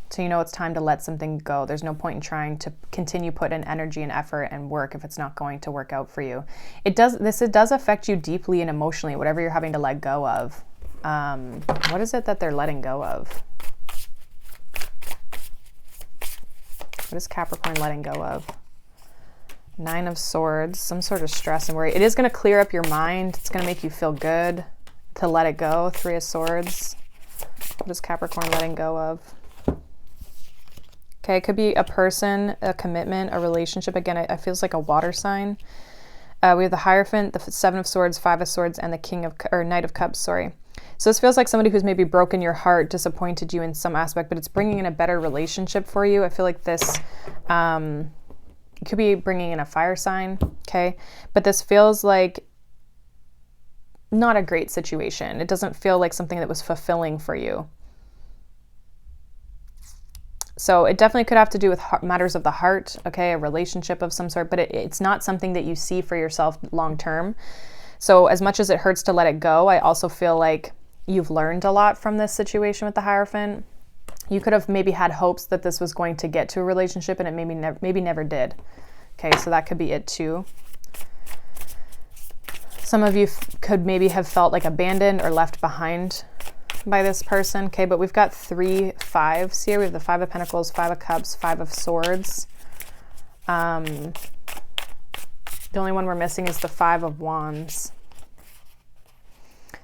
So you know it's time to let something go. There's no point in trying to continue put in energy and effort and work if it's not going to work out for you. It does affect you deeply and emotionally, whatever you're having to let go of. What is it that they're letting go of? What is Capricorn letting go of? Nine of Swords, some sort of stress and worry. It is going to clear up your mind. It's going to make you feel good to let it go. Three of Swords. What is Capricorn letting go of? Okay, it could be a person, a commitment, a relationship. Again, it feels like a water sign. We have the Hierophant, the Seven of Swords, Five of Swords, and the Knight of Cups, sorry. So this feels like somebody who's maybe broken your heart, disappointed you in some aspect, but it's bringing in a better relationship for you. I feel like this it could be bringing in a fire sign, okay? But this feels like not a great situation. It doesn't feel like something that was fulfilling for you. So it definitely could have to do with matters of the heart, okay, a relationship of some sort, but it's not something that you see for yourself long term. So as much as it hurts to let it go, I also feel like you've learned a lot from this situation with the Hierophant. You could have maybe had hopes that this was going to get to a relationship and it maybe never did. Okay, so that could be it too. Some of you could maybe have felt like abandoned or left behind by this person. Okay, but we've got 3 fives here. We have the Five of Pentacles, Five of Cups, Five of Swords. The only one we're missing is the Five of Wands.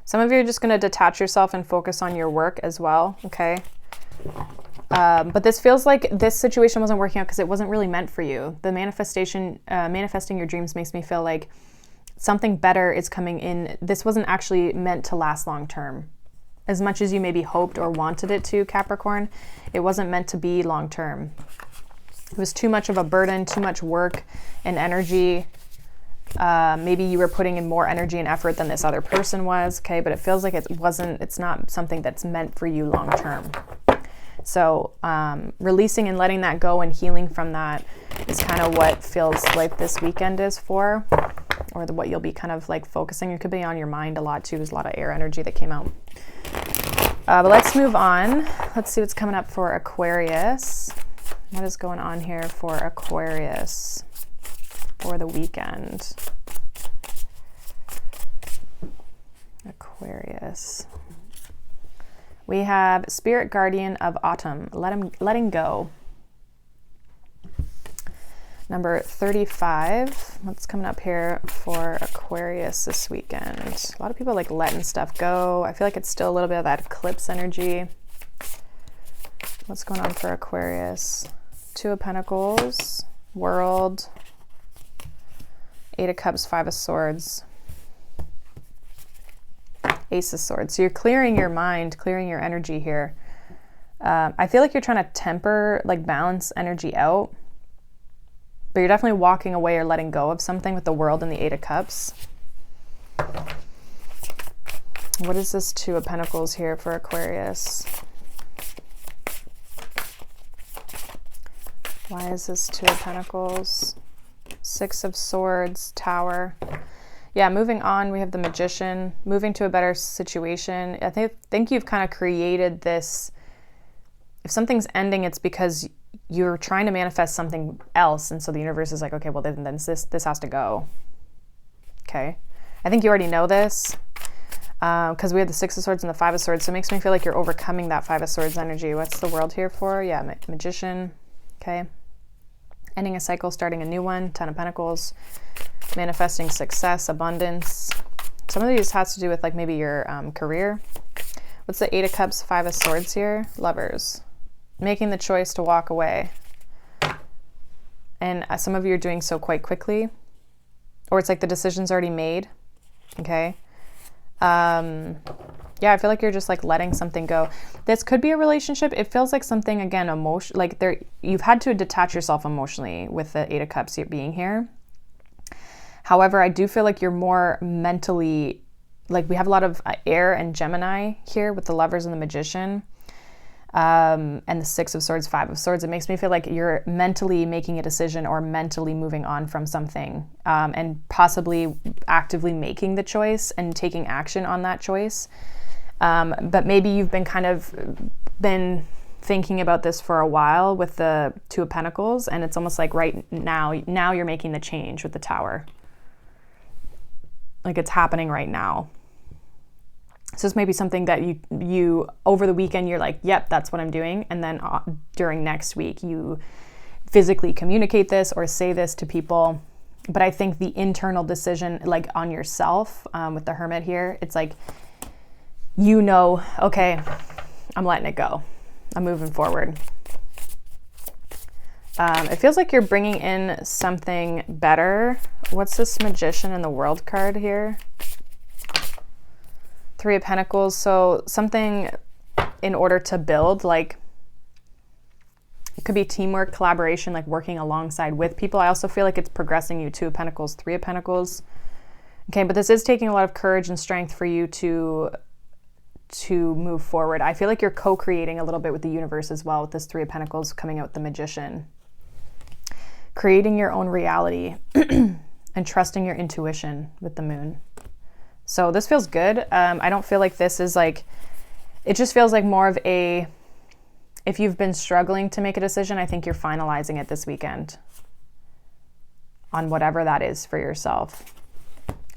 Some of you are just going to detach yourself and focus on your work as well, okay? But this feels like this situation wasn't working out because it wasn't really meant for you. The manifesting your dreams makes me feel like something better is coming in. This wasn't actually meant to last long term. As much as you maybe hoped or wanted it to, Capricorn, it wasn't meant to be long term. It was too much of a burden, too much work and energy. Maybe you were putting in more energy and effort than this other person was, okay? But it feels like it's not something that's meant for you long term. So releasing and letting that go and healing from that is kind of what feels like this weekend is for, or what you'll be kind of like focusing. It could be on your mind a lot too. There's a lot of air energy that came out. But let's move on. Let's see what's coming up for Aquarius. What is going on here for Aquarius for the weekend? Aquarius. We have Spirit Guardian of Autumn, letting go. Number 35. What's coming up here for Aquarius this weekend? A lot of people like letting stuff go. I feel like it's still a little bit of that eclipse energy. What's going on for Aquarius? Two of Pentacles, World, Eight of Cups, Five of Swords, Ace of Swords. So you're clearing your mind, clearing your energy here. I feel like you're trying to temper, like balance energy out. But you're definitely walking away or letting go of something with the World and the Eight of Cups. What is this Two of Pentacles here for Aquarius? Why is this Two of Pentacles? Six of Swords, Tower. Yeah, moving on, we have the Magician, moving to a better situation. I think you've kind of created this. If something's ending, it's because you're trying to manifest something else. And so the universe is like, okay, well, then this has to go. Okay. I think you already know this because we have the Six of Swords and the Five of Swords. So it makes me feel like you're overcoming that Five of Swords energy. What's the World here for? Yeah, Magician. Okay. Ending a cycle, starting a new one. Ten of Pentacles. Manifesting success, abundance. Some of these has to do with like maybe your career. What's the Eight of Cups, Five of Swords here? Lovers. Making the choice to walk away. And some of you are doing so quite quickly. Or it's like the decision's already made. Okay. Yeah, I feel like you're just like letting something go. This could be a relationship. It feels like something, again, emotion, like you've had to detach yourself emotionally with the Eight of Cups being here. However, I do feel like you're more mentally, like we have a lot of air and Gemini here with the Lovers and the Magician, and the Six of Swords, Five of Swords. It makes me feel like you're mentally making a decision or mentally moving on from something, and possibly actively making the choice and taking action on that choice. But maybe you've been thinking about this for a while with the Two of Pentacles, and it's almost like right now you're making the change with the Tower. Like it's happening right now. So this may be something that you over the weekend, you're like, yep, that's what I'm doing. And then during next week, you physically communicate this or say this to people. But I think the internal decision, like on yourself, with the Hermit here, it's like, okay, I'm letting it go. I'm moving forward. It feels like you're bringing in something better. What's this Magician and the World card here? Three of Pentacles. So something in order to build, like it could be teamwork, collaboration, like working alongside with people. I also feel like it's progressing you. Two of Pentacles, Three of Pentacles. Okay, but this is taking a lot of courage and strength for you to move forward. I feel like you're co-creating a little bit with the universe as well with this Three of Pentacles coming out with the Magician. Creating your own reality and trusting your intuition with the Moon. So this feels good. I don't feel like this is like, it just feels like more of a, if you've been struggling to make a decision, I think you're finalizing it this weekend on whatever that is for yourself.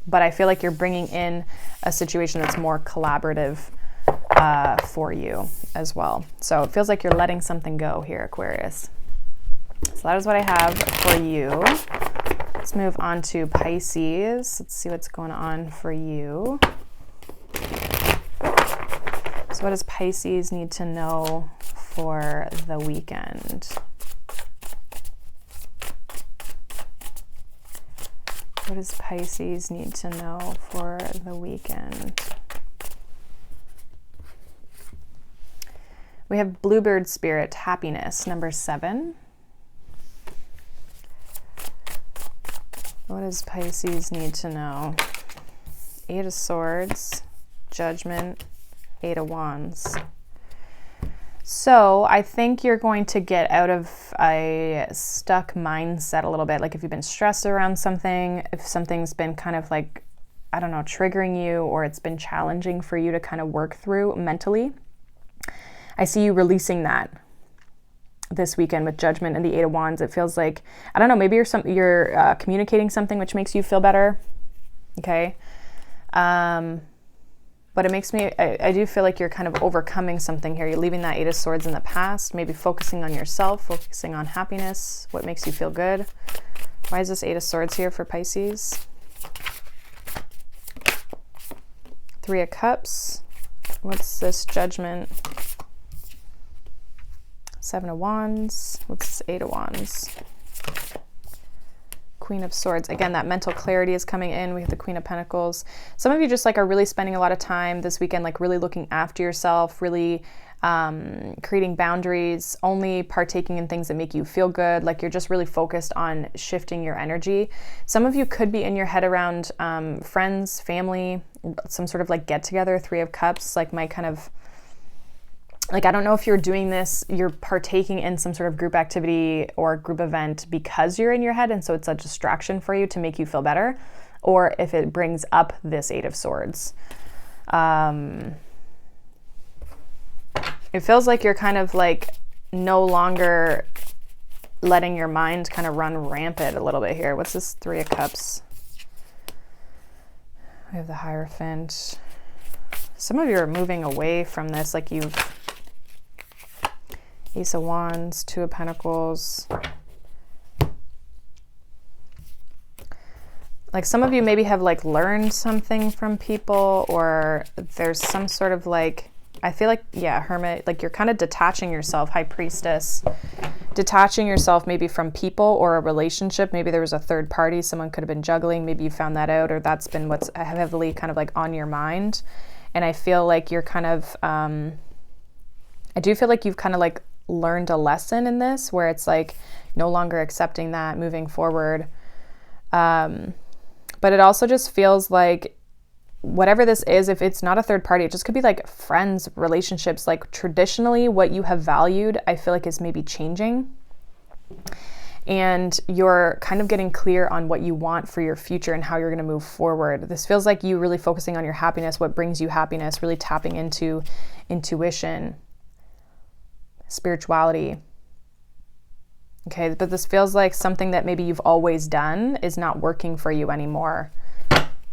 But I feel like you're bringing in a situation that's more collaborative for you as well. So it feels like you're letting something go here, Aquarius. So that is what I have for you. Let's move on to Pisces. Let's see what's going on for you. So what does Pisces need to know for the weekend? What does Pisces need to know for the weekend? We have Bluebird Spirit, Happiness, number 7. What does Pisces need to know? Eight of Swords, Judgment, Eight of Wands. So I think you're going to get out of a stuck mindset a little bit. Like if you've been stressed around something, if something's been kind of like, I don't know, triggering you, or it's been challenging for you to kind of work through mentally, I see you releasing that this weekend with Judgment and the Eight of Wands. It feels like, I don't know, maybe you're communicating something which makes you feel better. Okay. But it makes me, I do feel like you're kind of overcoming something here. You're leaving that Eight of Swords in the past, maybe focusing on yourself, focusing on happiness, what makes you feel good. Why is this Eight of Swords here for Pisces? Three of Cups. What's this Judgment? Seven of Wands. What's this Eight of Wands? Queen of Swords. Again, that mental clarity is coming in. We have the Queen of Pentacles. Some of you just like are really spending a lot of time this weekend, like really looking after yourself, really creating boundaries, only partaking in things that make you feel good. Like you're just really focused on shifting your energy. Some of you could be in your head around friends, family, some sort of like get together. 3 of Cups, like my kind of, like, I don't know if you're doing this, you're partaking in some sort of group activity or group event because you're in your head, and so it's a distraction for you to make you feel better, or if it brings up this 8 of Swords. It feels like you're kind of like no longer letting your mind kind of run rampant a little bit here. What's this 3 of Cups? We have the Hierophant. Some of you are moving away from this, like you've Ace of Wands, 2 of Pentacles. Like some of you maybe have like learned something from people, or there's some sort of like, I feel like, yeah, Hermit, like you're kind of detaching yourself, High Priestess, detaching yourself maybe from people or a relationship. Maybe there was a third party, someone could have been juggling, maybe you found that out, or that's been what's heavily kind of like on your mind. And I feel like you're kind of, I do feel like you've kind of like learned a lesson in this, where it's like no longer accepting that, moving forward. But it also just feels like whatever this is, if it's not a third party, it just could be like friends, relationships, like traditionally what you have valued, I feel like is maybe changing. And you're kind of getting clear on what you want for your future and how you're going to move forward. This feels like you really focusing on your happiness, what brings you happiness, really tapping into intuition, spirituality. Okay, but this feels like something that maybe you've always done is not working for you anymore.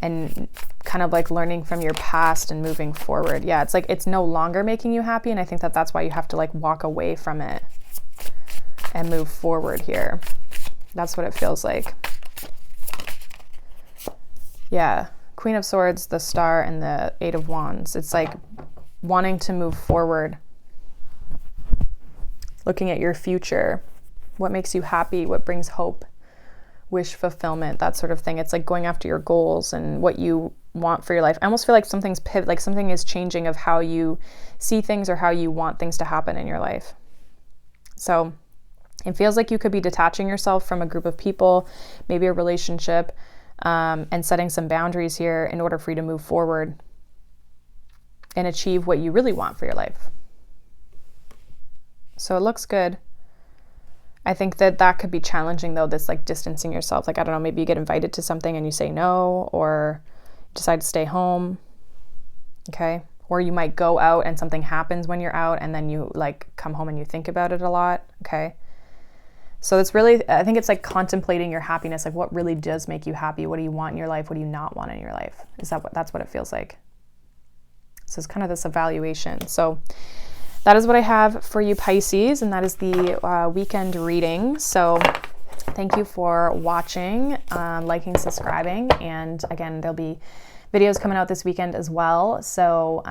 And kind of like learning from your past and moving forward. Yeah, it's like it's no longer making you happy, and I think that that's why you have to like walk away from it and move forward here. That's what it feels like. Yeah, Queen of Swords, the Star, and the 8 of Wands. It's like wanting to move forward, looking at your future, what makes you happy, what brings hope, wish fulfillment, that sort of thing. It's like going after your goals and what you want for your life. I almost feel like something's pivot, like something is changing of how you see things or how you want things to happen in your life. So it feels like you could be detaching yourself from a group of people, maybe a relationship, and setting some boundaries here in order for you to move forward and achieve what you really want for your life. So it looks good. I think that that could be challenging though, this like distancing yourself. Like, I don't know, maybe you get invited to something and you say no, or decide to stay home. Okay. Or you might go out and something happens when you're out, and then you like come home and you think about it a lot. Okay. So it's really, I think it's like contemplating your happiness. Like what really does make you happy? What do you want in your life? What do you not want in your life? That's what it feels like. So it's kind of this evaluation. So that is what I have for you, Pisces, and that is the weekend reading. So thank you for watching, liking, subscribing, and again, there'll be videos coming out this weekend as well. So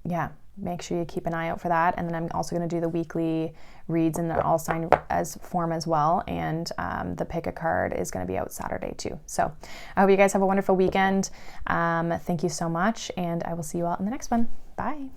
yeah, make sure you keep an eye out for that. And then I'm also going to do the weekly reads in the all sign as form as well. And the pick a card is going to be out Saturday too. So I hope you guys have a wonderful weekend. Thank you so much, and I will see you all in the next one. Bye.